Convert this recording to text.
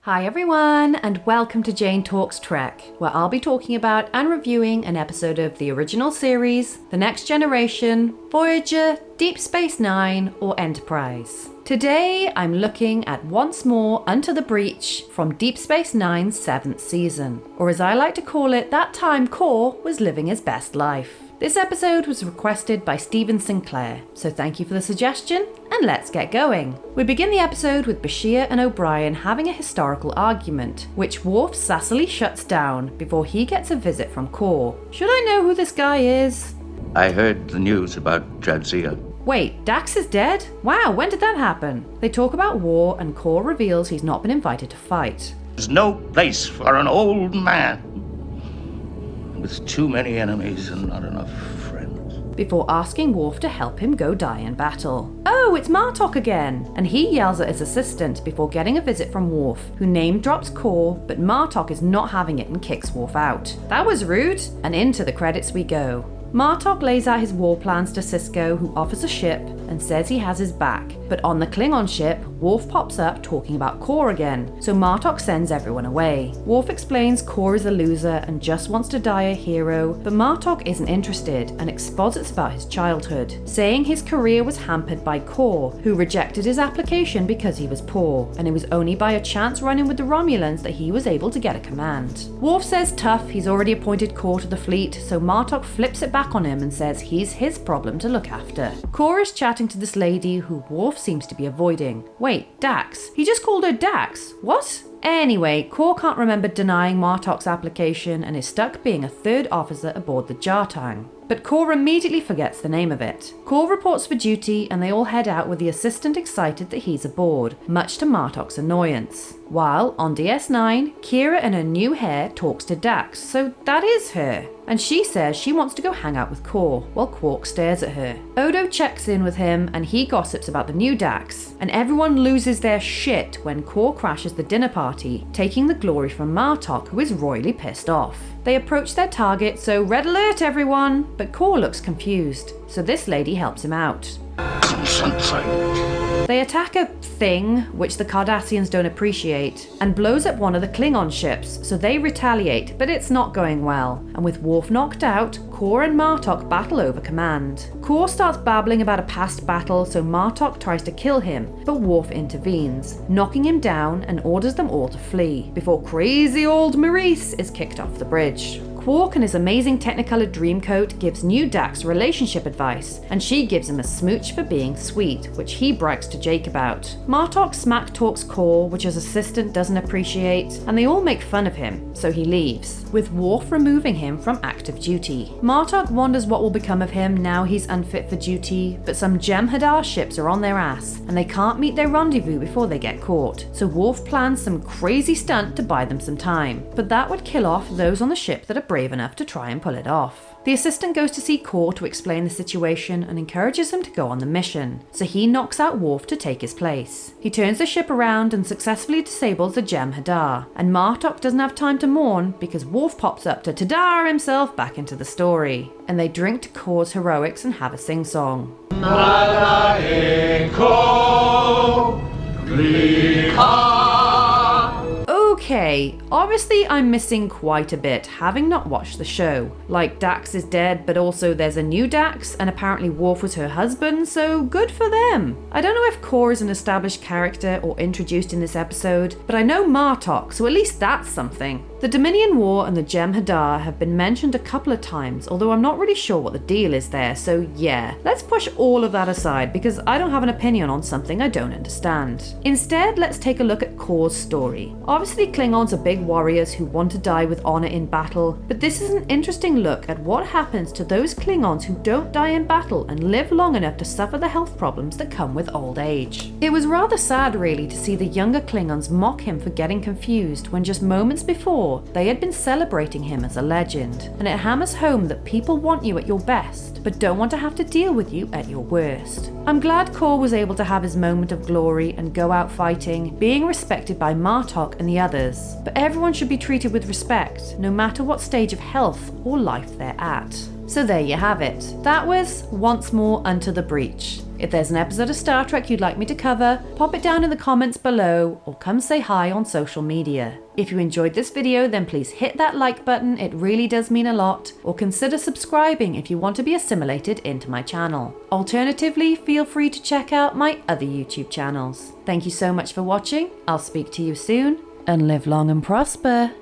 Hi everyone, and welcome to Jane Talks Trek, where I'll be talking about and reviewing an episode of the original series, The Next Generation, Voyager, Deep Space Nine, or Enterprise. Today, I'm looking at Once More Unto the Breach from Deep Space Nine's 7th season, or as I like to call it, that time Kor was living his best life. This episode was requested by Stephen Sinclair, so thank you for the suggestion, and let's get going. We begin the episode with Bashir and O'Brien having a historical argument, which Worf sassily shuts down before he gets a visit from Kor. Should I know who this guy is? I heard the news about Jadzia. Wait, Dax is dead? Wow, when did that happen? They talk about war and Kor reveals he's not been invited to fight. There's no place for an old man with too many enemies and not enough friends. Before asking Worf to help him go die in battle. Oh, it's Martok again! And he yells at his assistant before getting a visit from Worf, who name drops Kor, but Martok is not having it and kicks Worf out. That was rude! And into the credits we go. Martok lays out his war plans to Sisko, who offers a ship and says he has his back. But on the Klingon ship, Worf pops up talking about Kor again, so Martok sends everyone away. Worf explains Kor is a loser and just wants to die a hero, but Martok isn't interested and exposits about his childhood, saying his career was hampered by Kor, who rejected his application because he was poor, and it was only by a chance run-in with the Romulans that he was able to get a command. Worf says tough, he's already appointed Kor to the fleet, so Martok flips it back on him and says he's his problem to look after. Kor is chatting to this lady who Worf seems to be avoiding. Wait, Dax? He just called her Dax. What? Anyway, Kor can't remember denying Martok's application and is stuck being a third officer aboard the Jartang. But Kor immediately forgets the name of it. Kor reports for duty and they all head out with the assistant excited that he's aboard, much to Martok's annoyance. While, on DS9, Kira and her new hair talks to Dax, so that is her. And she says she wants to go hang out with Kor, while Quark stares at her. Odo checks in with him and he gossips about the new Dax, and everyone loses their shit when Kor crashes the dinner party, taking the glory from Martok, who is royally pissed off. They approach their target, so red alert everyone, but Kor looks confused, so this lady helps him out. They attack a thing, which the Cardassians don't appreciate, and blows up one of the Klingon ships, so they retaliate, but it's not going well. And with Worf knocked out, Kor and Martok battle over command. Kor starts babbling about a past battle, so Martok tries to kill him, but Worf intervenes, knocking him down and orders them all to flee, before crazy old Maurice is kicked off the bridge. Quark and his amazing Technicolor Dreamcoat gives new Dax relationship advice, and she gives him a smooch for being sweet, which he brags to Jake about. Martok smack talks Kor, which his assistant doesn't appreciate, and they all make fun of him, so he leaves, with Worf removing him from active duty. Martok wonders what will become of him now he's unfit for duty, but some Jem'Hadar ships are on their ass, and they can't meet their rendezvous before they get caught, so Worf plans some crazy stunt to buy them some time, but that would kill off those on the ship that are brave enough to try and pull it off. The assistant goes to see Kor to explain the situation and encourages him to go on the mission, so he knocks out Worf to take his place. He turns the ship around and successfully disables the Jem'Hadar, and Martok doesn't have time to mourn because Worf pops up to Tadar himself back into the story, and they drink to Kor's heroics and have a sing-song. Okay, obviously I'm missing quite a bit, having not watched the show. Like, Dax is dead, but also there's a new Dax, and apparently Worf was her husband, so good for them. I don't know if Kor is an established character or introduced in this episode, but I know Martok, so at least that's something. The Dominion War and the Jem'Hadar have been mentioned a couple of times, although I'm not really sure what the deal is there, so yeah, let's push all of that aside because I don't have an opinion on something I don't understand. Instead, let's take a look at Kor's story. Obviously, Klingons are big warriors who want to die with honor in battle, but this is an interesting look at what happens to those Klingons who don't die in battle and live long enough to suffer the health problems that come with old age. It was rather sad really to see the younger Klingons mock him for getting confused when just moments before they had been celebrating him as a legend, and it hammers home that people want you at your best, but don't want to have to deal with you at your worst. I'm glad Kor was able to have his moment of glory and go out fighting, being respected by Martok and the others, but everyone should be treated with respect, no matter what stage of health or life they're at. So there you have it. That was Once More Unto the Breach. If there's an episode of Star Trek you'd like me to cover, pop it down in the comments below or come say hi on social media. If you enjoyed this video, then please hit that like button, it really does mean a lot, or consider subscribing if you want to be assimilated into my channel. Alternatively, feel free to check out my other YouTube channels. Thank you so much for watching, I'll speak to you soon, and live long and prosper.